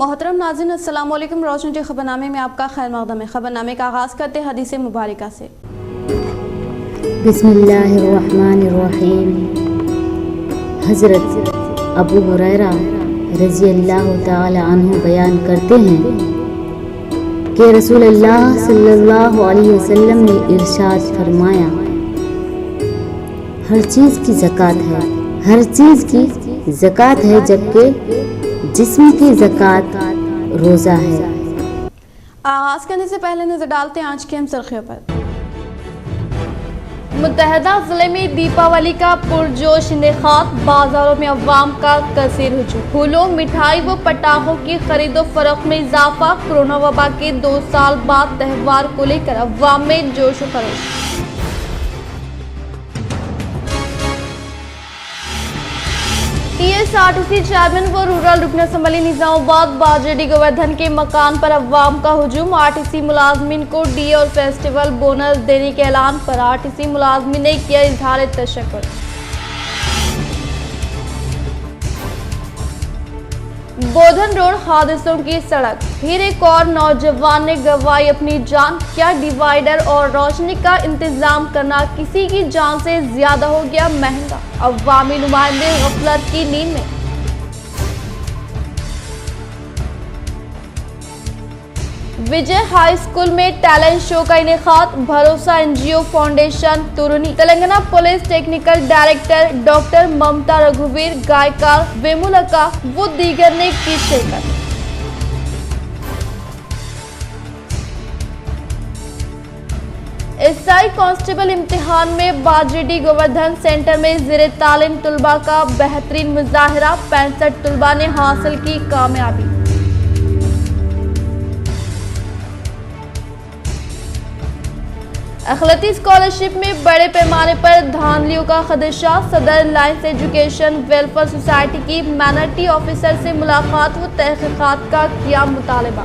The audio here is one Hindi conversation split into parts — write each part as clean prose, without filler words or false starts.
मोहतरम नाज़रीन, अस्सलाम वालेकुम। रोशन के खबरनामे में आपका खैर मक़दम है। खबरनामे का आगाज़ करते हैं हदीस मुबारका से। बिस्मिल्लाहिर्रहमानिर्रहीम। हज़रत अबू हुरैरा रज़ियल्लाहु ताला अन्हु बयान करते हैं कि रसूलुल्लाह सल्लल्लाहु अलैहि वसल्लम ने इरशाद फरमाया, हर चीज़ की ज़कात है, हर चीज़ की ज़कात है, जबकि जिस्म की ज़कात रोज़ा है। आगाज़ करने से पहले नजर डालते हैं आज की अहम सुर्खियों पर। मुत्तहदा जिले में दीपावली का पुरजोश इंतखाब, बाजारों में अवाम का कसीर हुजूम। फूलों, मिठाई व पटाखों की खरीदो फरोख्त में इजाफा। कोरोना वबा के 2 साल बाद त्यौहार को लेकर अवाम में जोश व खरोश। टीएसआरटीसी चेयरमैन व रूरल रुकन असम्बली निजामाबाद बाजेडी गोवर्धन के मकान पर अवाम का हुजूम। आरटीसी मुलाजमीन को डीए और फेस्टिवल बोनस देने के ऐलान पर आरटीसी मुलाजमीन ने किया इजहार तशक्कुर। बोधन रोड हादसों की सड़क, फिर एक और नौजवान ने गंवाई अपनी जान। क्या डिवाइडर और रोशनी का इंतजाम करना किसी की जान से ज्यादा हो गया महंगा? अवामी नुमाइंदे गफलत की नींद में। विजय हाई स्कूल में टैलेंट शो का इनेकाद। भरोसा एनजीओ फाउंडेशन तुरनी, Telangana police technical director doctor Mamata रघुवीर, गायकार वेमुलका व दीगर ने की शिरकत। एसआई कांस्टेबल इम्तिहान में बाजेडी गोवर्धन सेंटर में ज़ेरे तालीम तुलबा का बेहतरीन मुजाहिरा। 65 तुलबा ने हासिल की कामयाबी। अखिलती स्कॉलरशिप में बड़े पैमाने पर धांधलियों का खदशा। सदर रिलायंस एजुकेशन वेलफेयर सोसाइटी की माइनॉरिटी ऑफिसर से मुलाकात व तहकीकात का किया मुतालबा।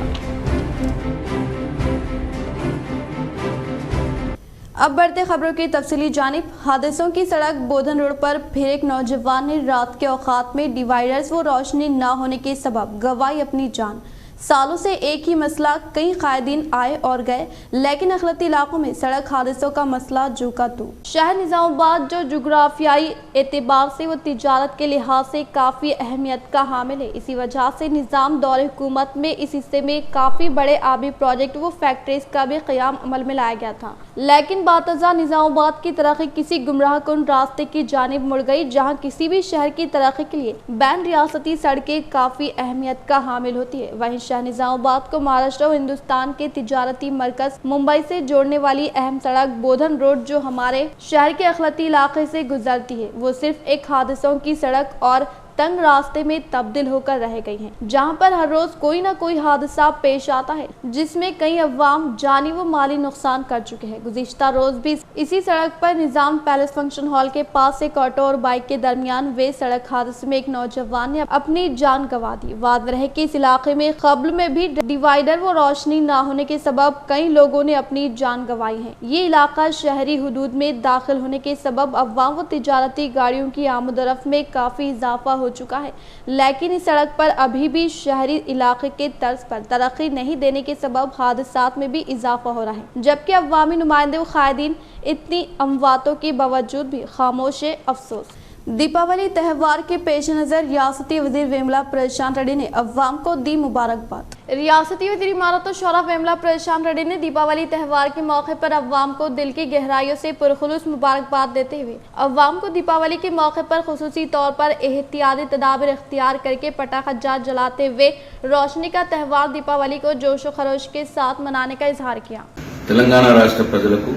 अब बढ़ते खबरों की तफसीली जानिब। हादसों की सड़क बोधन रोड पर फिर एक नौजवान ने रात के औकात में डिवाइडर्स व रोशनी न होने के सबब गंवाई अपनी जान। सालों से एक ही मसला, कई कायदीन आए और गए, लेकिन अखिलती इलाकों में सड़क हादसों का मसला जू का तू। शहर निजामाबाद जो जुग्राफियाई एतबार से व तिजारत के लिहाज से काफ़ी अहमियत का हामिल है, इसी वजह से निज़ाम दौर हुकूमत में इस हिस्से में काफ़ी बड़े आबी प्रोजेक्ट व फैक्ट्रीज का भी क़याम अमल में लाया गया था, लेकिन बातज़ा निजामाबाद की तरक्की किसी गुमराह कुन रास्ते की जानिब मुड़ गई, जहाँ किसी भी शहर की तरक्की के लिए बैन रियासती सड़कें काफ़ी अहमियत का हामिल होती है। वहीं शहर निजामाबाद को महाराष्ट्र और हिंदुस्तान के तिजारती मरकज मुंबई से जोड़ने वाली अहम सड़क बोधन रोड जो हमारे शहर के अखिलती इलाके से गुजरती है, वो सिर्फ एक हादसों की सड़क और तंग रास्ते में तब्दील होकर रह गई हैं, जहां पर हर रोज कोई ना कोई हादसा पेश आता है, जिसमें कई अवाम जानी व माली नुकसान कर चुके हैं। गुज़िश्ता रोज भी इसी सड़क पर निजाम पैलेस फंक्शन हॉल के पास एक ऑटो और बाइक के दरमियान वे सड़क हादसे में एक नौजवान ने अपनी जान गंवा दी। वाद रहे कि इस इलाके में कब्ल में भी डिवाइडर व रोशनी न होने के सबब कई लोगों ने अपनी जान गंवाई है। ये इलाका शहरी हुदूद में दाखिल होने के सबब अवाम व तिजारती गाड़ियों की आमदोरफ्त में काफी इजाफा हो चुका है, लेकिन इस सड़क पर अभी भी शहरी इलाके के तर्ज पर तरक्की नहीं देने के सबब हादसात में भी इजाफा हो रहा है, जबकि अवामी नुमाइंदे व कायदीन इतनी अमवातों के बावजूद भी खामोश है। अफसोस। दीपावली त्यौहार के पेश नज़र रियासती वज़ीर वेमुला प्रशांत रेड्डी ने अवाम को दी मुबारकबाद। रियासती वज़ीर इमारत और शोरा वेमुला प्रशांत रेड्डी ने दीपावली त्यौहार के मौके पर अवाम को दिल की गहराइयों से पुरखुलूस मुबारकबाद देते हुए अवाम को दीपावली के मौके पर खुसूसी तौर पर एहतियाती तदाबीर इख्तियार करके पटाखा जलाते हुए रोशनी का त्यौहार दीपावली को जोश व खरोश के साथ मनाने का इजहार किया। तेलंगाना राष्ट्र प्रजలకు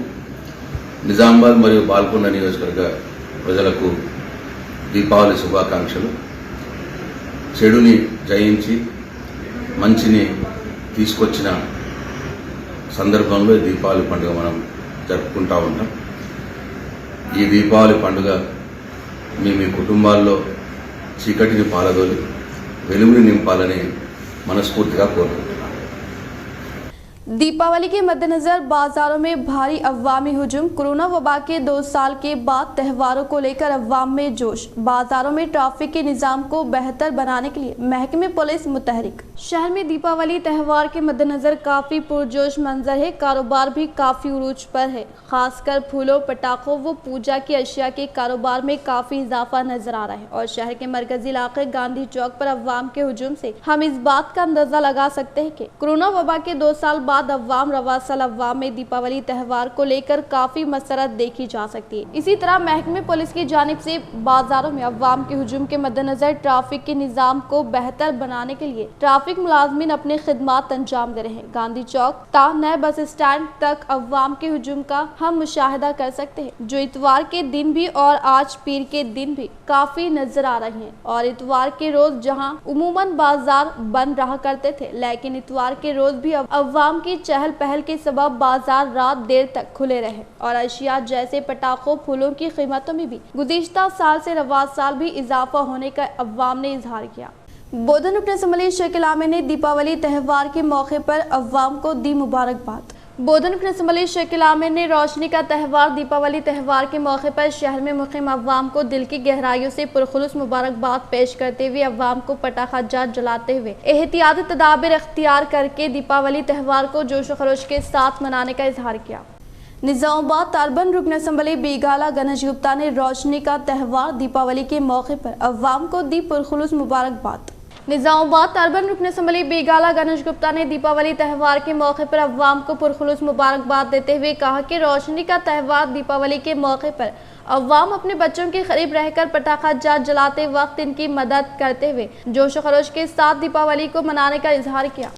నిజామాబాద్ మరియు బాల్కొండ నియోజకవర్గ ప్రజలకు దీపావళి శుభాకాంక్షలు। చెడుని జయించి మంచిని తీసుకొచ్చిన సందర్భంలో దీపావళి పండుగ మనం జరుపుకుంటా ఉంటాం। ఈ దీపావళి పండుగ మీ కుటుంబాల్లో చీకటిని పాలదోలి వెలుగుని నింపాలని మనస్ఫూర్తిగా కోరుకుంటున్నాను। दीपावली के मद्देनजर बाजारों में भारी अवामी हुजूम। कोरोना वबा के 2 साल के बाद त्योहारों को लेकर अवाम में जोश। बाजारों में ट्रैफिक के निज़ाम को बेहतर बनाने के लिए महकमे पुलिस मुतहरिक। शहर में दीपावली त्यौहार के मद्देनजर काफ़ी पुरजोश मंजर है। कारोबार भी काफ़ी उरूज पर है। खासकर फूलों, पटाखों व पूजा की अशिया के कारोबार में काफ़ी इजाफा नजर आ रहा है और शहर के मरकजी इलाके गांधी चौक पर अवाम के हुजूम से हम इस बात का अंदाजा लगा सकते हैं कि कोरोना वबा के 2 साल बाद अवाम रवासल अवाम में दीपावली त्यौहार को लेकर काफ़ी मसरत देखी जा सकती है। इसी तरह महकमे पुलिस की जानिब से बाजारों में अवाम के हुजूम के मद्देनजर ट्रैफिक के निज़ाम को बेहतर बनाने के लिए ट्रैफिक मुलाजमीन अपने खिदमात अंजाम दे रहे हैं। गांधी चौक ता नए बस स्टैंड तक अवाम के हुजूम का हम मुशाहिदा कर सकते हैं, जो इतवार के दिन भी और आज पीर के दिन भी काफी नजर आ रहे हैं। और इतवार के रोज जहां उमूमन बाजार बंद रहा करते थे, लेकिन इतवार के रोज भी अवाम की चहल पहल के सबब बाजार रात देर तक खुले रहे और अशिया जैसे पटाखों, फूलों की कीमतों में भी गुज़िश्ता साल से रवाज साल भी इजाफा होने का अवाम ने इजहार किया। बोधन रुकन असम्बली शेख इलामे ने दीपावली त्यौहार के मौके पर अवाम को दी मुबारकबाद। बोधन रुकन असम्बली शेख इलामे ने रोशनी का त्यौहार दीपावली त्यौहार के मौके पर शहर में मुक़ीम अवाम को दिल की गहराइयों से पुरखुलूस मुबारकबाद पेश करते हुए अवाम को पटाखाजात जलाते हुए एहतियाती तदाबीर अख्तियार करके दीपावली त्यौहार को जोश खरोश के साथ मनाने का इजहार किया। निजामाबाद अर्बन रुकन असम्बली बेगाला गणेश गुप्ता ने रोशनी का त्यौहार दीपावली के मौके पर अवाम को दी पुरखुलूस मुबारकबाद। निजामाबाद अर्बन रुकन असम्बली बेगाला गणेश गुप्ता ने दीपावली त्यौहार के मौके पर अवाम को पुरखुलूस मुबारकबाद देते हुए कहा कि रोशनी का त्यौहार दीपावली के मौके पर अवाम अपने बच्चों के करीब रहकर पटाखाजात जलाते वक्त इनकी मदद करते हुए जोश खरोश के साथ दीपावली को मनाने का इजहार किया।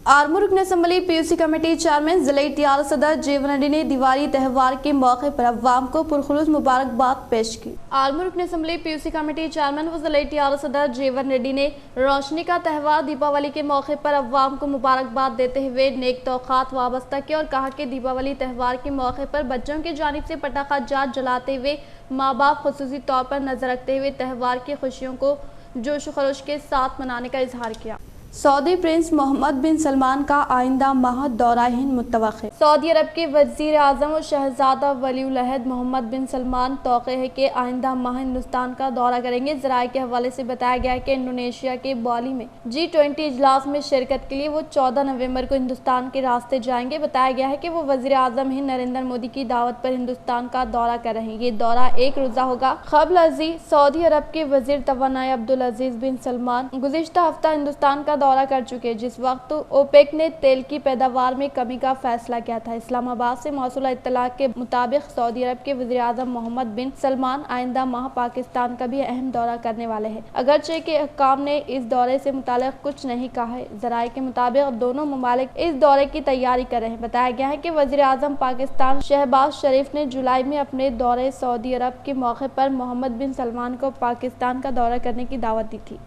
आर्मूर रुकन असम्बली पीयूसी कमेटी चेयरमैन जिला इख्तियार सदर जीवन रेड्डी ने दिवाली त्यौहार के मौके पर अवाम को पुरखुलूस मुबारकबाद पेश की। आर्मूर रुकन असम्बली पीयूसी कमेटी चेयरमैन व जिला इख्तियार सदर जीवन रेड्डी ने रोशनी का त्यौहार दीपावली के मौके पर अवाम को मुबारकबाद देते हुए नेक तौक़ात वाबस्ता की और कहा कि दीपावली त्यौहार के मौके पर बच्चों की जानिब से पटाखाजात जलाते हुए माँ बाप खुसूसी तौर पर नजर रखते हुए त्यौहार की खुशियों को जोश खरोश के साथ मनाने का इजहार किया। सऊदी प्रिंस मोहम्मद बिन सलमान का आइंदा माह दौरा हिंद मुत्तवक़्क़। सऊदी अरब के वज़ीर आज़म और शहज़ादा वलीउल अहद मोहम्मद बिन सलमान तौक़े है कि आइंदा माह हिंदुस्तान का दौरा करेंगे। ज़राए के हवाले से बताया गया है कि इंडोनेशिया के बाली में G20 इजलास में शिरकत के लिए वो 14 नवंबर को हिंदुस्तान के रास्ते जाएंगे। बताया गया है कि वो वज़ीर आज़म हिंद नरेंद्र मोदी की दावत पर हिंदुस्तान का दौरा कर रहे हैं। ये दौरा 1 रोज़ा होगा। क़ब्ल अज़ीज़ सऊदी अरब के वज़ीर तवानाई अब्दुल अज़ीज़ बिन सलमान गुज़िश्ता हफ्ता हिंदुस्तान का दौरा कर चुके, जिस वक्त ओपेक ने तेल की पैदावार में कमी का फैसला किया था। इस्लामाबाद से मौसूला इत्तला के मुताबिक सऊदी अरब के वज़ीर आज़म मोहम्मद बिन सलमान आइंदा माह पाकिस्तान का भी अहम दौरा करने वाले हैं, अगरचे के हुक्काम ने इस दौरे से मुताल्लिक़ कुछ नहीं कहा है। ज़राए के मुताबिक दोनों ममालिक इस दौरे की तैयारी कर रहे हैं। बताया गया है कि वज़ीर आज़म पाकिस्तान शहबाज शरीफ ने जुलाई में अपने दौरे सऊदी अरब के मौके पर मोहम्मद बिन सलमान को पाकिस्तान का दौरा करने की दावत दी थी।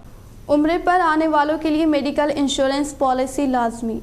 उम्रे पर आने वालों के लिए मेडिकल इंश्योरेंस पॉलिसी लाजमी।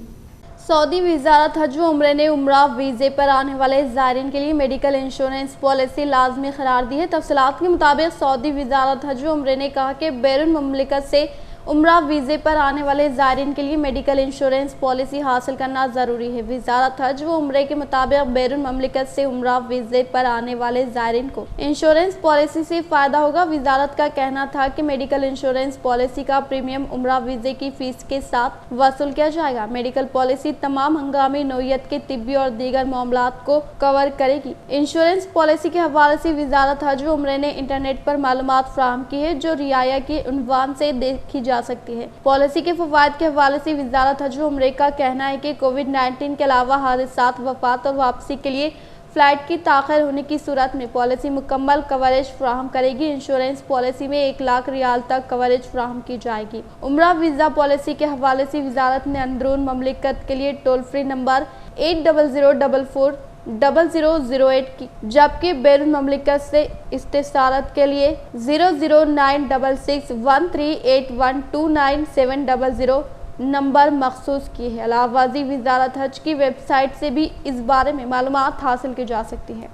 सऊदी वज़ारत हज व उम्रे ने उम्रा वीज़े पर आने वाले ज़ायरीन के लिए मेडिकल इंश्योरेंस पॉलिसी लाजमी करार दी है। तफसीलात के मुताबिक सऊदी वज़ारत हज व उम्रे ने कहा कि बैरून मुमलिकत से उम्रा वीज़े पर आने वाले ज़ायरीन के लिए मेडिकल इंश्योरेंस पॉलिसी हासिल करना ज़रूरी है। वज़ारत हज व उम्रे के मुताबिक बैरून मुमलिकत से उम्रा वीज़े पर आने वाले ज़ायरीन को इंश्योरेंस पॉलिसी से फ़ायदा होगा। वज़ारत का कहना था कि मेडिकल इंश्योरेंस पॉलिसी का प्रीमियम उम्रा वीज़े की फ़ीस के साथ वसूल किया जाएगा। मेडिकल पॉलिसी तमाम हंगामी नौइयत के तिब्बी और दीगर मामलात को कवर करेगी। इंश्योरेंस पॉलिसी के हवाले से वज़ारत हज व उम्रे ने इंटरनेट पर मालूमात फ़राहम की है, जो रियाया के उन्वान से देखी जा सकती है। पॉलिसी के फवायद के हवाले से वज़ारत हज व उम्रे का कहना है कि कोविड-19 के अलावा हादसात, वफात और वापसी के लिए फ्लाइट की ताख़िर होने की सूरत में पॉलिसी मुकम्मल कवरेज फ्राहम करेगी। इंश्योरेंस पॉलिसी में 1 लाख रियाल तक कवरेज फ्राहम की जाएगी। उम्रा वीज़ा पॉलिसी के हवाले से वज़ारत ने अंदरून ममलिकत के लिए टोल फ्री नंबर 80044008 की, जबकि बैरून ममलिकत से इस्तिसारत के लिए 0096613812970 नंबर मखसूस की है। अलावाजी वज़ारत हज की वेबसाइट से भी इस बारे में मालूमात हासिल की जा सकती है।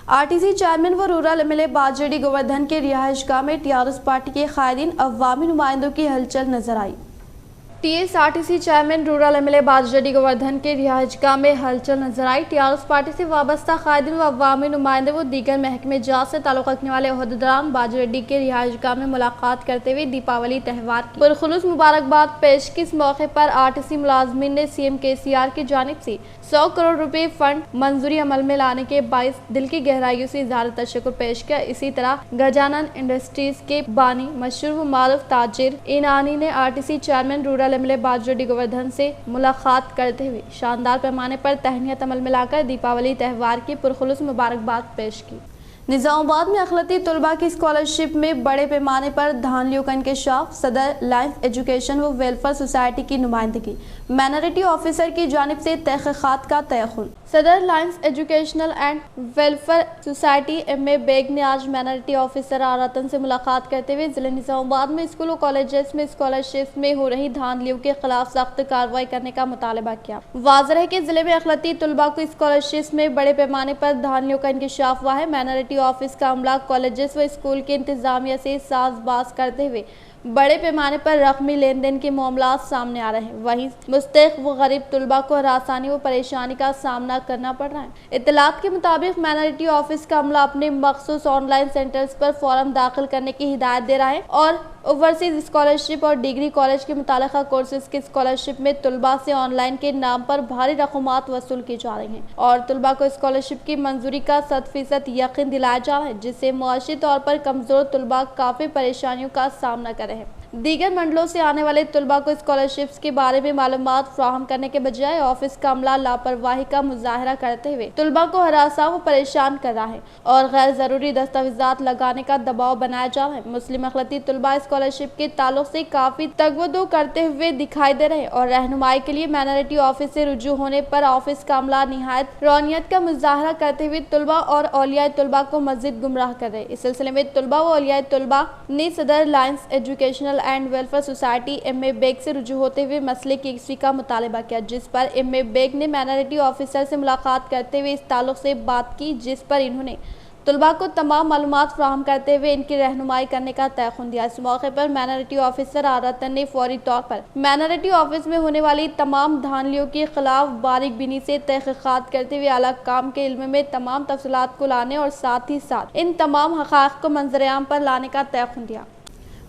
आरटीसी चेयरमैन व रूरल एमएलए बाजेडी गोवर्धन के रिहाइशगाह में टीआरएस पार्टी के कायदीन अवामी नुमाइंदों की हलचल नजर आई। TSRTC chairman rural MLA Bajireddy Govardhan के रिहायशगाह में हलचल नजर आई। टीआरएस पार्टी से वाबस्ता कायदीन व अवामी नुमाइंदे व दीगर महकमे जात से ताल्लुक रखने वाले ओहदेदारान बाजरेडी के रिहायशगाह में मुलाकात करते हुए दीपावली त्यौहार की पुरखुलूस मुबारकबाद पेश की। इस मौके पर आरटीसी मुलाजमीन ने सीएम केसीआर की जानिब से 100 करोड़ रुपए फंड मंजूरी अमल में लाने के बाइस दिल की गहराइयों से इज़हार तशक्कुर पेश किया। इसी तरह गजानन इंडस्ट्रीज के बानी मशहूर व मारूफ ताजिर इनानी ने RTC chairman rural MLA Bajireddy Govardhan से मुलाकात करते हुए शानदार पैमाने पर तहनीत अमल में लाकर दीपावली त्यौहार की पुरखुलूस मुबारकबाद पेश की। निजामाबाद में अखिलती तलबा की स्कॉलरशिप में बड़े पैमाने पर धांधलियों का इंकशाफ। सदर लायंस एजुकेशन व वेलफेयर सोसाइटी की नुमाइंदगी माइनॉरिटी ऑफिसर की जानिब से तहकीकात का तयखुल। सदर lions educational and welfare society एम.ए. बेग ने आज माइनॉरिटी ऑफिसर आरतन से मुलाकात करते हुए जिले निजामाबाद में स्कूल और कॉलेजेस में स्कॉलरशिप में हो रही धांधलियों के खिलाफ सख्त कार्रवाई करने का मुतालबा किया। वाज़ेह है कि जिले में अखिलती तलबा को स्कॉलरशिप में बड़े पैमाने पर धांधलियों का इंकशाफ हुआ है। माइनॉरिटी ऑफिस का अमला कॉलेजेस व स्कूल के इंतजामिया से साजबाज करते हुए बड़े पैमाने पर रकमी लेन देन के मामला सामने आ रहे हैं। वहीं मुस्तहिक व गरीब तलबा को हरासानी व परेशानी का सामना करना पड़ रहा है। इत्तलात के मुताबिक माइनॉरिटी ऑफिस का अमला अपने मखसूस ऑनलाइन सेंटर्स पर फॉर्म दाखिल करने की हिदायत दे रहा है और ओवरसीज स्कॉलरशिप और डिग्री कॉलेज के मुतालिका कोर्सेज की स्कॉलरशिप में तलबा से ऑनलाइन के नाम पर भारी रकूमात वसूल की जा रही हैं और तलबा को स्कॉलरशिप की मंजूरी का 100% यकीन दिलाया जा रहा है, जिससे मुआशी तौर पर कमजोर तलबा काफी परेशानियों का सामना कर रहे हैं। दीगर मंडलों से आने वाले तलबा को स्कॉलरशिप्स के बारे में मालूमात फ्राहम करने के बजाय ऑफिस का अमला लापरवाही का मुजाहरा करते हुए तलबा को हरासा व परेशान कर रहा है और गैर जरूरी दस्तावेजात लगाने का दबाव बनाया जा रहा है। मुस्लिम अखिलती तलबा स्कॉलरशिप के ताल्लुक से काफी तगवदो करते हुए दिखाई दे रहे हैं और रहनुमाई के लिए माइनॉरिटी ऑफिस से रुजू होने पर ऑफिस का अमला निहायत रौनियत का मुजाहरा करते हुए तलबा और औलियाए तलबा को मजीद गुमराह कर रहे हैं। इस सिलसिले में तलबा व औलियाए तलबा ने सदर lions educational and welfare society एम.ए. बेग से रुजू होते हुए मसले की यकसी का मुतालबा किया, जिस पर एम.ए. बेग ने माइनॉरिटी ऑफिसर से मुलाकात करते हुए इस ताल्लुक से बात की, जिस पर इन्होंने तलबा को तमाम मालूमात फ्राहम करते हुए इनकी रहनुमाई करने का तयखुन दिया। इस मौके पर माइनॉरिटी ऑफिसर आरतन ने फौरी तौर पर माइनॉरिटी ऑफिस में होने वाली तमाम धांधलियों के खिलाफ बारीक बीनी से तहकीकात करते हुए आला काम के इल्म में तमाम तफसीलात को लाने और साथ ही साथ इन तमाम हक़ाइक़ को मंजर-ए-आम पर लाने का तयखुन दिया।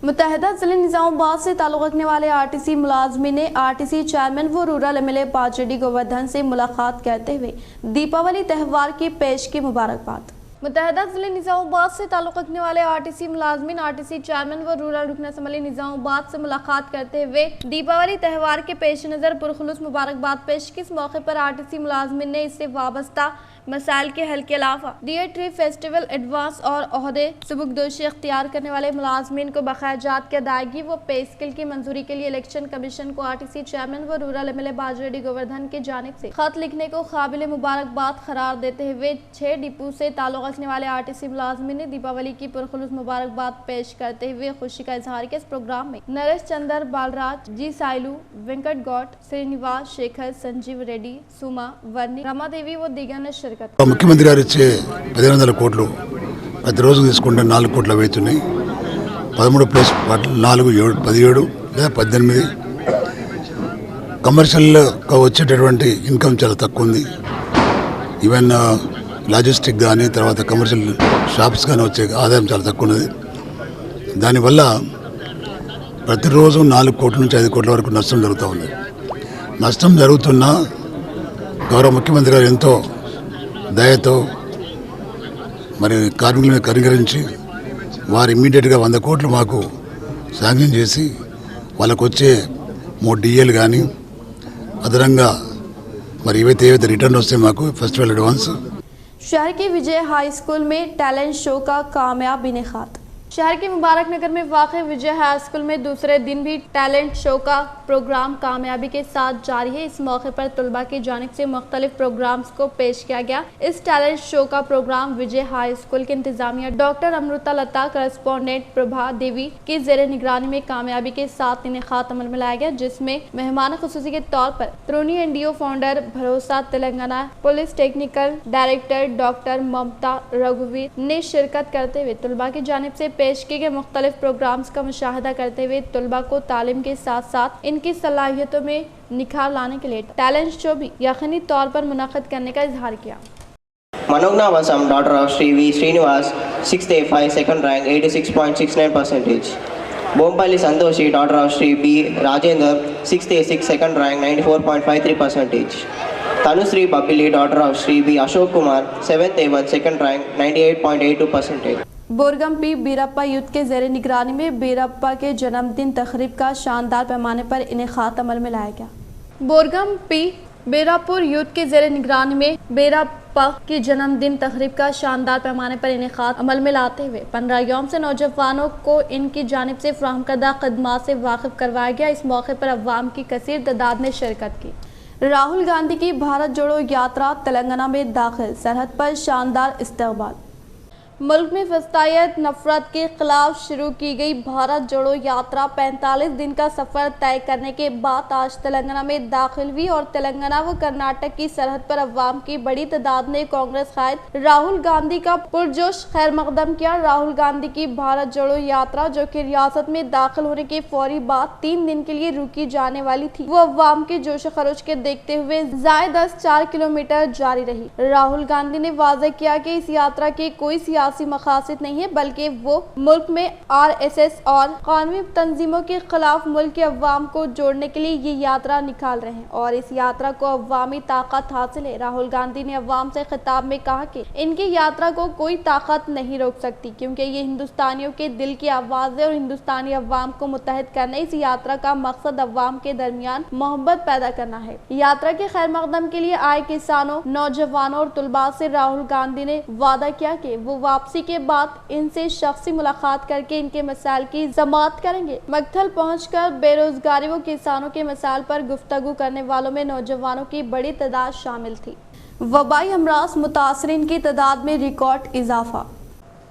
मुत्तहिदा जिले निजामाबाद से ताल्लुक़ रखने वाले आरटीसी मुलाजमीन ने आरटीसी चेयरमैन व रूरल एमएलए बाजरेडी गोवर्धन से मुलाकात करते हुए दीपावली त्यौहार की पेश की मुबारकबाद। मुत्तहिदा जिले निजामाबाद से ताल्लुक़ रखने वाले आरटीसी मुलाजमीन आरटीसी चेयरमैन व रूरल रुकन असम्बली निजामाबाद से मुलाकात करते हुए दीपावली त्यौहार के पेश नज़र पुरखुलूस मुबारकबाद पेश की। इस मौके पर आरटीसी मुलाजमीन ने इससे वाबस्ता मसाइल के हल के अलावा डियर ट्री फेस्टिवल एडवांस और ओहदे सबकदोशी अख्तियार करने वाले मुलाजमीन को बकायाजात की अदायगी व पे स्केल की मंजूरी के लिए इलेक्शन कमीशन को आरटीसी चेयरमैन व रूरल एमएलए बाजरेडी गोवर्धन की जानिब से खत लिखने को काबिल मुबारकबाद करार देते हुए 6 डिपो से ताल्लुक़ रखने वाले आरटीसी मुलाजमीन ने दीपावली की पुरखुलूस मुबारकबाद पेश करते हुए खुशी का इजहार किया। इस प्रोग्राम में नरेश चंद्र बालराज जी साइलू वेंकट गौड श्रीनिवास शेखर संजीव रेड्डी सुमा वर्णी रमादेवी व दीगर ने शिरकत। ముఖ్యమంత్రి గారు ఇచ్చే 1500 కోట్లు ప్రతిరోజు తీసుకుంటే 4 కోట్లు అవుతున్నాయి. 13 ప్లస్ 4 17 లేదా 18 కమర్షియల్గా వచ్చేటటువంటి ఇన్కమ్ చాలా తక్కువ ఉంది. ఈవెన్ లాజిస్టిక్ కానీ తర్వాత కమర్షియల్ షాప్స్ కానీ వచ్చే ఆదాయం చాలా తక్కువ ఉన్నది. దానివల్ల ప్రతిరోజు 4 కోట్ల నుంచి 5 కోట్ల వరకు నష్టం జరుగుతూ ఉంది. నష్టం జరుగుతున్నా గౌరవ ముఖ్యమంత్రి గారు ఎంతో దయతో మరి కార్మికులను కనికరించి వారు ఇమ్మీడియట్గా 100 కోట్లు మాకు శాంక్షన్ చేసి వాళ్ళకు వచ్చే 3 డిఏలు కానీ అదనంగా మరి ఏవైతే రిటర్న్ వస్తే మాకు ఫెస్టివల్ అడ్వాన్స్। शहर के विजय हाई स्कूल में टैलेंट शो का कामयाब इनेकाद। शहर के मुबारक नगर में वाक़ विजय हाई स्कूल में दूसरे दिन भी टैलेंट शो का प्रोग्राम कामयाबी के साथ जारी है। इस मौके पर तलबा की जानिब से मुख्तलिफ प्रोग्राम्स को पेश किया गया। इस टैलेंट शो का प्रोग्राम विजय हाई स्कूल के इंतजामिया डॉक्टर अमृता लता करस्पॉन्डेंट प्रभा देवी की ज़ेर निगरानी में कामयाबी के साथ इनेकाद अमल में लाया गया, जिसमें मेहमान खुसूसी के तौर पर त्रोनी NGO founder Bharosa Telangana police technical director doctor Mamata रघुवीर ने शिरकत करते हुए तलबा की जानिब से पेशगी के मुख्तलिफ प्रोग्राम्स का मुशाहिदा करते हुए तलबा को तालीम के साथ साथ इनकी सलाहियतों में निखार लाने के लिए टैलेंट शो भी यकीनी तौर पर मुनक़्क़िद करने का इजहार किया। Manogna Vasam, daughter of Sri V. Srinivas, 6th A5, second rank, 86.69%. Bompalli Santoshi, daughter of Sri B. Rajendra, 6th A6, second rank, 94.53%. Tanusri Papili, daughter of Sri B. Ashok Kumar, 7th A1, second rank, 98.82%. Borgam P Birappa youth के ज़ेर निगरानी में बीरप्पा के जन्मदिन तकरीब का शानदार पैमाने पर इनेकाद अमल में लाया गया। बोरगम पी बेरापुर यूथ के ज़ेर निगरानी में बीरप्पा की जन्मदिन तकरीब का शानदार पैमाने पर इनेकाद अमल में लाते हुए 15 यौम से नौजवानों को इनकी जानिब से फराहम करदा खदमात से वाकिफ करवाया गया। इस मौके पर अवाम की कसीर तादाद ने शिरकत की। राहुल गांधी की भारत जोड़ो यात्रा तेलंगाना में दाखिल, सरहद पर शानदार इस्तकबाल। मुल्क में फसायत नफरत के खिलाफ शुरू की गई भारत जोड़ो यात्रा 45 दिन का सफर तय करने के बाद आज तेलंगाना में दाखिल हुई और तेलंगाना व कर्नाटक की सरहद पर अवाम की बड़ी तादाद ने कांग्रेस कायद राहुल गांधी का पुरजोश खैर मकदम किया। राहुल गांधी की भारत जोड़ो यात्रा, जो कि रियासत में दाखिल होने के फौरी बाद 3 दिन के लिए रुकी जाने वाली थी, वो अवाम के जोश खरोश के देखते हुए जायद 4 किलोमीटर जारी रही। राहुल गांधी ने वाज़ेह किया कि इस यात्रा के कोई सियासी मकासद नहीं है, बल्कि वो मुल्क में RSS और कानूनी तंजीमों के खिलाफ मुल्क के अवाम को जोड़ने के लिए ये यात्रा निकाल रहे हैं और इस यात्रा को अवामी ताकत हासिल है। राहुल गांधी ने अवाम से खिताब में कहा कि इनकी यात्रा को कोई ताकत नहीं रोक सकती, क्योंकि ये हिंदुस्तानियों के दिल की आवाज़ है और हिंदुस्तानी अवाम को मुत्तहिद करना इस यात्रा का मकसद अवाम के दरमियान मोहब्बत पैदा करना है। यात्रा के खैर मकदम के लिए आए किसानों, नौजवानों और तुलबा से राहुल गांधी ने वादा किया कि वो वापसी के बाद इनसे शख्सी मुलाकात करके इनके मसाइल की जमात करेंगे। मकथल पहुंचकर बेरोजगारी व किसानों के मसाइल पर गुफ्तगू करने वालों में नौजवानों की बड़ी तादाद शामिल थी। वबाई अमराज मुतासरीन की तादाद में रिकॉर्ड इजाफा।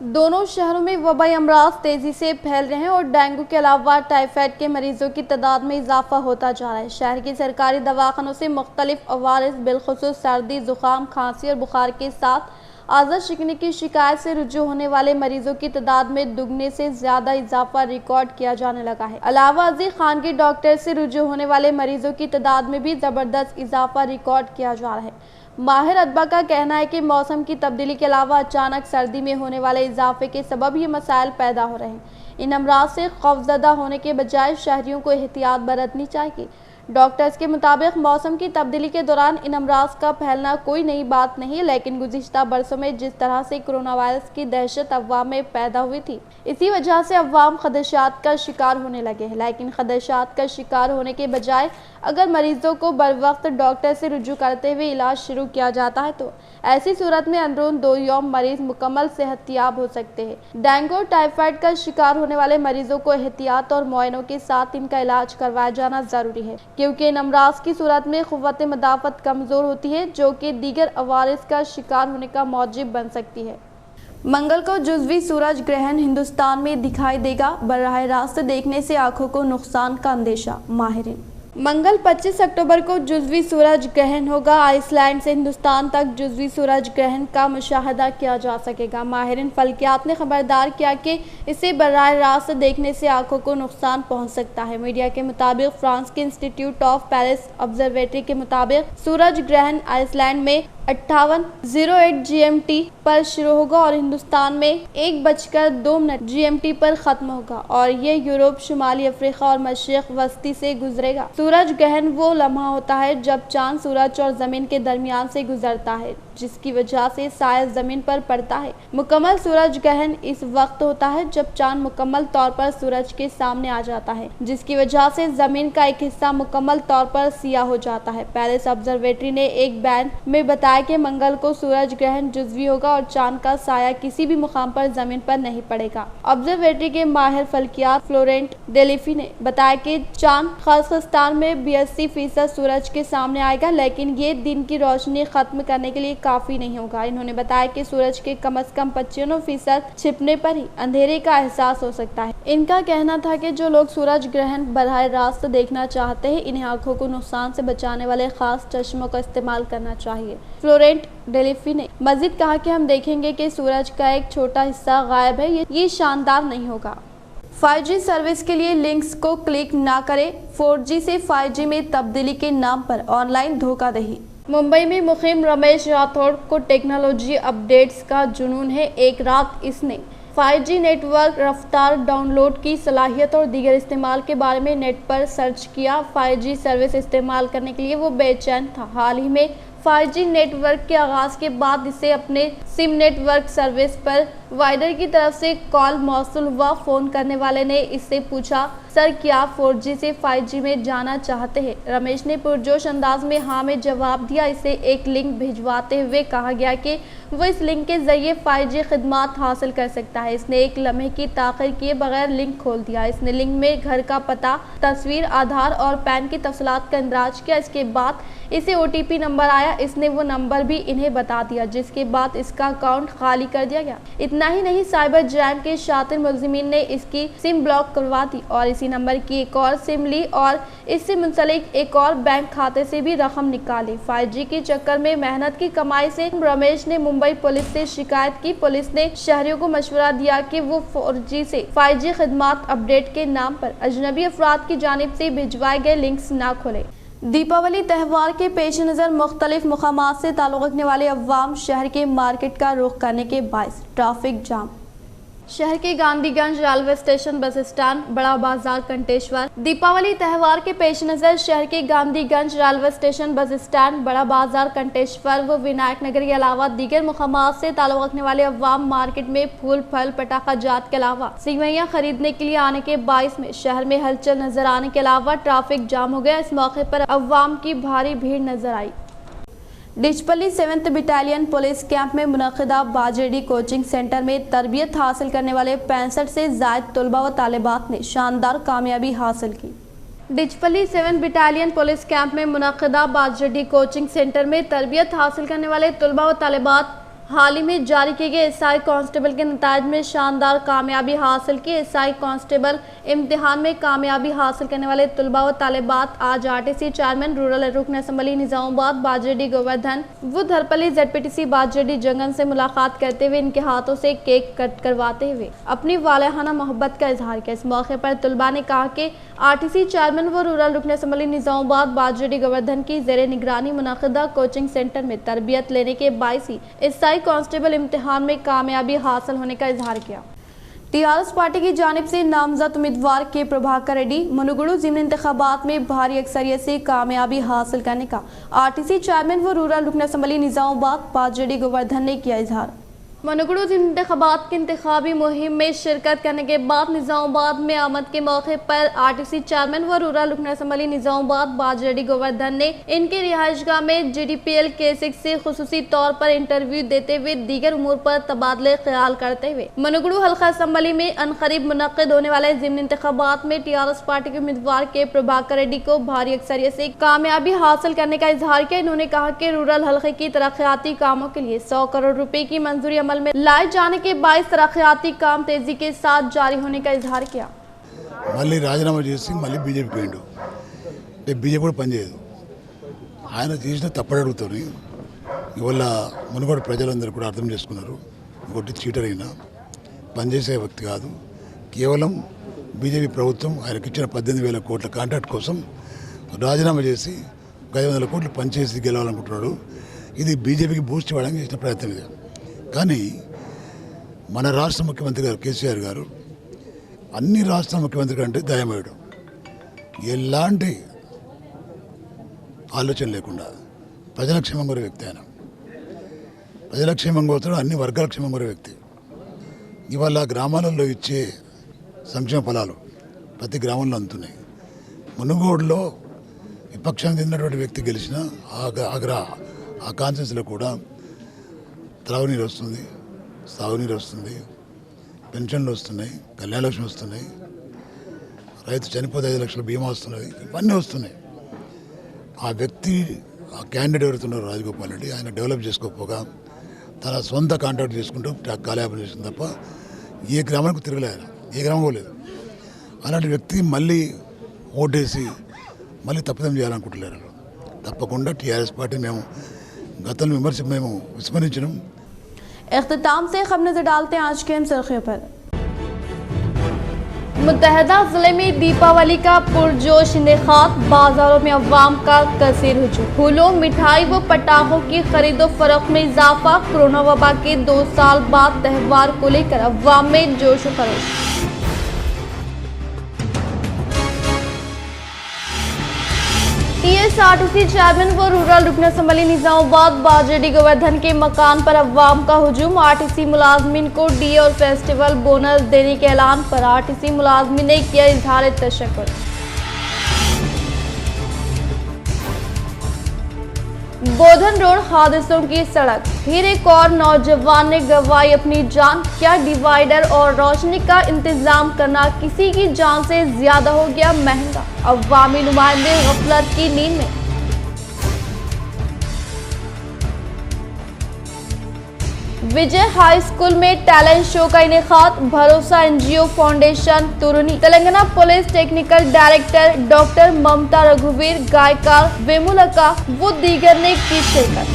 दोनों शहरों में वबाई अमराज तेजी से फैल रहे हैं और डेंगू के अलावा टाइफाइड के मरीजों की तादाद में इजाफा होता जा रहा है। शहर की सरकारी दवाखानों से मुख्तलिफ अवारिस बिलखुसूस सर्दी, जुकाम, खांसी और बुखार के साथ आज़ा शिकने की शिकायत से रुजू होने वाले मरीजों की तादाद में दुगने से ज्यादा इजाफा रिकॉर्ड किया जाने लगा है। अलावा अजीज खानगी डॉक्टर से रुजू होने वाले मरीजों की तादाद में भी जबरदस्त इजाफा रिकॉर्ड किया जा रहा है। माहिर अतबा का कहना है कि मौसम की तब्दीली के अलावा अचानक सर्दी में होने वाले इजाफे के सबब ये मसाइल पैदा हो रहे हैं। इन अमराज से खौफजदा होने के बजाय शहरियों को एहतियात बरतनी चाहिए। डॉक्टर्स के मुताबिक मौसम की तब्दीली के दौरान इन अमराज का फैलना कोई नई बात नहीं है, लेकिन गुज़िश्ता बरसों में जिस तरह से कोरोना वायरस की दहशत अवाम में पैदा हुई थी, इसी वजह से अवाम खदशात का शिकार होने लगे हैं। लेकिन खदशात का शिकार होने के बजाय अगर मरीजों को बर वक्त डॉक्टर से रुजू करते हुए इलाज शुरू किया जाता है तो ऐसी सूरत में अंदरून 2 यौम मरीज मुकम्मल सेहतियाब हो सकते हैं। डेंगू और टाइफाइड का शिकार होने वाले मरीजों को एहतियात और मुआयनों के साथ इनका इलाज करवाया जाना जरूरी है, क्योंकि इन अमराज की सूरत में क़ुव्वत मदाफ़त कमज़ोर होती है, जो कि दीगर अवारिस का शिकार होने का मौजिब बन सकती है। मंगल को जुज़वी सूरज ग्रहण हिंदुस्तान में दिखाई देगा, बराह रास्त देखने से आंखों को नुकसान का अंदेशा। माहिरीन मंगल 25 अक्टूबर को जुज़वी सूरज ग्रहण होगा। आइसलैंड से हिंदुस्तान तक जुज़वी सूरज ग्रहण का मुशाहदा किया जा सकेगा। माहिरीन फल्कियात ने खबरदार किया कि इसे बराह रास्त देखने से आंखों को नुकसान पहुंच सकता है। मीडिया के मुताबिक फ्रांस के इंस्टीट्यूट ऑफ पेरिस ऑब्जर्वेटरी के मुताबिक सूरज ग्रहण आइसलैंड में 58:08 GMT पर शुरू होगा और हिंदुस्तान में 1:02 GMT पर खत्म होगा और ये यूरोप, शुमाली अफ्रीका और मशरिक वस्ती से गुजरेगा। सूरज ग्रहण वो लम्हा होता है जब चांद सूरज और जमीन के दरमियान से गुजरता है, जिसकी वजह से साया जमीन पर पड़ता है। मुकम्मल सूरज ग्रहण इस वक्त होता है जब चांद मुकम्मल तौर पर सूरज के सामने आ जाता है, जिसकी वजह से जमीन का एक हिस्सा मुकम्मल तौर पर सियाह हो जाता है। पेरिस ऑब्जर्वेटरी ने एक बयान में बताया कि मंगल को सूरज ग्रहण जुज़वी होगा और चांद का साया किसी भी मुकाम पर जमीन पर नहीं पड़ेगा। ऑब्जर्वेटरी के माहिर फल्कियात फ्लोरेंट डेलिफी ने बताया कि चांद कजाकिस्तान में 82% सूरज के सामने आएगा, लेकिन ये दिन की रोशनी खत्म करने के लिए काफ़ी नहीं होगा। इन्होंने बताया कि सूरज के कम से कम 95% छिपने पर ही अंधेरे का एहसास हो सकता है। इनका कहना था कि जो लोग सूरज ग्रहण बराह रास्त देखना चाहते हैं, इन्हें आंखों को नुकसान से बचाने वाले खास चश्मों का इस्तेमाल करना चाहिए। फ्लोरेंट डेलिफी ने मजीद कहा कि हम देखेंगे कि सूरज का एक छोटा हिस्सा गायब है, ये शानदार नहीं होगा। 5G सर्विस के लिए लिंक्स को क्लिक ना करें। 4G से 5G में तब्दीली के नाम पर ऑनलाइन धोखाधड़ी। मुंबई में मुकीम रमेश राठौड़ को टेक्नोलॉजी अपडेट्स का जुनून है। एक रात इसने 5G नेटवर्क रफ्तार, डाउनलोड की सलाहियत और दीगर इस्तेमाल के बारे में नेट पर सर्च किया। 5G सर्विस इस्तेमाल करने के लिए वो बेचैन था। हाल ही में 5G नेटवर्क के आगाज़ के बाद इसे अपने सिम नेटवर्क सर्विस पर वाइडर की तरफ से कॉल मौसूल हुआ। फ़ोन करने वाले ने इससे पूछा, सर क्या आप 4G से 5G में जाना चाहते हैं? रमेश ने पुरजोश अंदाज में हाँ में जवाब दिया। इसे एक लिंक भिजवाते हुए कहा गया कि वो इस लिंक के जरिए 5G खिदमात हासिल कर सकता है। इसने एक लम्हे की ताख़ीर किए बगैर लिंक खोल दिया। इसने लिंक में घर का पता, तस्वीर, आधार और पैन की तफसीलात का इंदराज किया। इसके बाद इसे OTP नंबर आया। इसने वो नंबर भी इन्हें बता दिया, जिसके बाद इसका अकाउंट खाली कर दिया गया। इतना ही नहीं, साइबर जराइम के शातिर मुलजिमीन ने इसकी सिम ब्लॉक करवा दी और इसी नंबर की एक और सिम ली और इससे मुंसलिक एक और बैंक खाते से भी रकम निकाली। 5G के चक्कर में मेहनत की कमाई से रमेश ने मुंबई पुलिस से शिकायत की। पुलिस ने शहरियों को मशवरा दिया कि वो 4G से 5G खिदमात अपडेट के नाम पर अजनबी अफराद की जानिब से भिजवाए गए लिंक्स ना खोलें। दीपावली त्यौहार के पेश नज़र मुख्तलिफ मकामात से ताल्लुक़ रखने वाले अव्वाम शहर के मार्केट का रुख करने के बायस ट्रैफिक जाम। शहर के Gandhiganj railway station, bus stand, बड़ा बाजार, कंटेश्वर। दीपावली त्यौहार के पेश नज़र शहर के Gandhiganj railway station, bus stand, बड़ा बाजार, कंटेश्वर व विनायक नगर के अलावा दीगर मुकामात से ताल्लुक़ रखने वाले अव्वाम मार्केट में फूल, फल, पटाखा जात के अलावा सिवैयाँ खरीदने के लिए आने के बायस में शहर में हलचल नजर आने के अलावा ट्रैफिक जाम हो गया। इस मौके पर अव्वाम की भारी भीड़ नजर आई। Dichpally 7th battalion police camp में मुनक़िदा बाजरेडी कोचिंग सेंटर में तरबियत हासिल करने वाले 65 से ज़ायद तलबा व तालिबात ने शानदार कामयाबी हासिल की। Dichpally 7th battalion police camp में मुनक़िदा बाजरेडी कोचिंग सेंटर में तरबियत हासिल करने वाले तलबा व तालिबात हाल ही में जारी किए गए SI कांस्टेबल के नताज में शानदार कामयाबी हासिल की। SI कांस्टेबल इम्तिहान में कामयाबी हासिल करने वाले तलबा व तालिबात आज RTC चेयरमैन रूरल रुकन असम्बली निज़ामाबाद बाजरेडी गोवर्धन व धरपल्ली ZPTC बाजरेडी जंगन से मुलाकात करते हुए इनके हाथों से केक कट करवाते हुए अपनी वालहाना मोहब्बत का इजहार किया। इस मौके पर तलबा ने कहा कि RTC चेयरमैन व रूरल रुकन असम्बली निज़ामाबाद बाजरेडी गोवर्धन की ज़ेर निगरानी मुनक़िदा कोचिंग सेंटर में तरबियत लेने के बायस ही SI कांस्टेबल इम्तिहान में कामयाबी हासिल होने का इजहार किया। TRS पार्टी की जानिब से नामजद उम्मीदवार के प्रभाकर रेड्डी मुनुगुडू ज़िमनी इंतखाबात में भारी अक्सरियत से कामयाबी हासिल करने का RTC चेयरमैन व रूरल रुकन असम्बली निज़ामाबाद बाजरेडी गोवर्धन ने किया इजहार। मुनुगुडू ज़िमनी इंतखाबात की इंतखाबी मुहिम में शिरकत करने के बाद निज़ामाबाद में आमद के मौके पर RTC चेयरमैन व रूरल रुकन असम्बली निज़ामाबाद बाजरेडी गोवर्धन ने इनके रिहाइशगाह में GDPL K6 से खुसूसी तौर पर इंटरव्यू देते हुए दीगर उमूर पर तबादले ख्याल करते हुए मुनुगुडू हल्का असम्बली में अनकरीब मुनक़िद होने वाले ज़िमनी इंतखाबात में TRS पार्टी के उम्मीदवार के प्रभाकर रेड्डी को भारी अक्सरियत से कामयाबी हासिल करने का इजहार किया। इन्होंने कहा कि रूरल हल्के की तरक्याती कामों के लिए 100 करोड़ रुपए की मंजूरी अमल में लाए जाने के बायस तरक्याती काम तेजी के साथ जारी होने का इजहार किया। మళ్ళీ రాజీనామా చేసి మళ్ళీ బీజేపీ పోయిండు. అంటే బీజేపీ కూడా పనిచేయదు. ఆయన చేసిన తప్పుడు అడుగుతారు. ఇవాళ మునుగోడు ప్రజలందరూ కూడా అర్థం చేసుకున్నారు. ఒకటి చీటర్ అయినా పనిచేసే వ్యక్తి కాదు. కేవలం బీజేపీ ప్రభుత్వం ఆయనకి ఇచ్చిన 18,000 కోట్ల కాంట్రాక్ట్ కోసం రాజీనామా చేసి 500 కోట్లు పనిచేసి గెలవాలనుకుంటున్నాడు. ఇది బీజేపీకి బూస్ట్ ఇవ్వడానికి చేసిన ప్రయత్నం ఇది. కానీ మన రాష్ట్ర ముఖ్యమంత్రి గారు కేసీఆర్ గారు అన్ని రాష్ట్ర ముఖ్యమంత్రి కంటే దయమేయడం, ఎలాంటి ఆలోచన లేకుండా ప్రజల క్షేమం కోరే వ్యక్తి ఆయన. ప్రజల క్షేమం కోరుతాడు, అన్ని వర్గాల క్షేమం కోరే వ్యక్తి. ఇవాళ గ్రామాలలో ఇచ్చే సంక్షేమ ఫలాలు ప్రతి గ్రామంలో అందుతున్నాయి. మునుగోడులో విపక్షానికి చెందినటువంటి వ్యక్తి గెలిచిన ఆ కాన్సెన్స్లో కూడా త్రాగునీరు వస్తుంది, సాగునీరు వస్తుంది, పెన్షన్లు వస్తున్నాయి, కళ్యాణలక్ష్మి వస్తున్నాయి, రైతు చనిపోతే 5 లక్షల బీమా వస్తున్నది, ఇవన్నీ వస్తున్నాయి. ఆ వ్యక్తి ఆ క్యాండిడేట్ ఎవరుతున్నారో రాజగోపాల్ రెడ్డి ఆయన డెవలప్ చేసుకోకపోగా తన సొంత కాంట్రాక్ట్ చేసుకుంటూ కాలయాపన చేసింది తప్ప ఏ గ్రామానికి తిరగలేదు ఆయన, ఏ గ్రామం లేదు. అలాంటి వ్యక్తి మళ్ళీ ఓటేసి మళ్ళీ తప్పిదం చేయాలనుకుంటున్నారు. తప్పకుండా టీఆర్ఎస్ పార్టీ మేము గతంలో మేము విస్మరించినాం. इख्तिताम से खबर नजर डालते हैं आज के अहम सुर्खियों पर। मुत्तहदा जिले में दीपावली का पुरजोश इनेकाद, बाजारों में अवाम का कसीर हुजूम, फूलों मिठाई व पटाखों की खरीदो फरोख्त में इजाफा। कोरोना वबा के 2 साल बाद त्यौहार को लेकर अवाम में जोश व खरोश। टीएसआरटीसी चेयरमैन व रूरल रुकन असम्बली निजामाबाद बाजेडी गोवर्धन के मकान पर अवाम का हुजूम। आरटीसी मुलाजमीन को डीए और फेस्टिवल बोनस देने के ऐलान पर आरटीसी मुलाजमीन ने किया इजहार तशक्कुर। बोधन रोड हादसों की सड़क, फिर एक और नौजवान ने गंवाई अपनी जान। क्या डिवाइडर और रोशनी का इंतजाम करना किसी की जान से ज्यादा हो गया महंगा? अवामी नुमाइंदे गफलत की नींद में। विजय हाई स्कूल में टैलेंट शो का इनेकाद, भरोसा एनजीओ फाउंडेशन तुरनी, Telangana police technical director doctor Mamata रघुवीर, गायकार वेमुलका वो दीगर ने की शिरकत।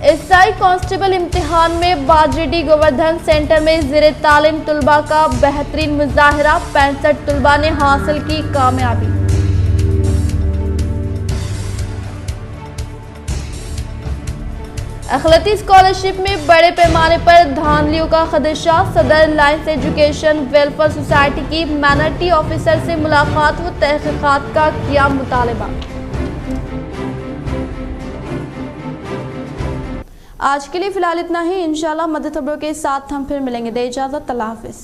एसआई कांस्टेबल इम्तिहान में बाजेडी गोवर्धन सेंटर में ज़ेरे तालीम तुलबा का बेहतरीन मुजाहिरा, 65 तुलबा ने हासिल की कामयाबी। अखिलती स्कॉलरशिप में बड़े पैमाने पर धांधलियों का खदशा, सदर लाइन्स एजुकेशन वेलफेयर सोसाइटी की माइनॉरिटी ऑफिसर से मुलाकात व तहकीकात का किया मुतालबा। आज के लिए फिलहाल इतना ही। इंशाल्लाह मदद खबरों के साथ हम फिर मिलेंगे। दे इजाजत, अल्लाह हाफिज।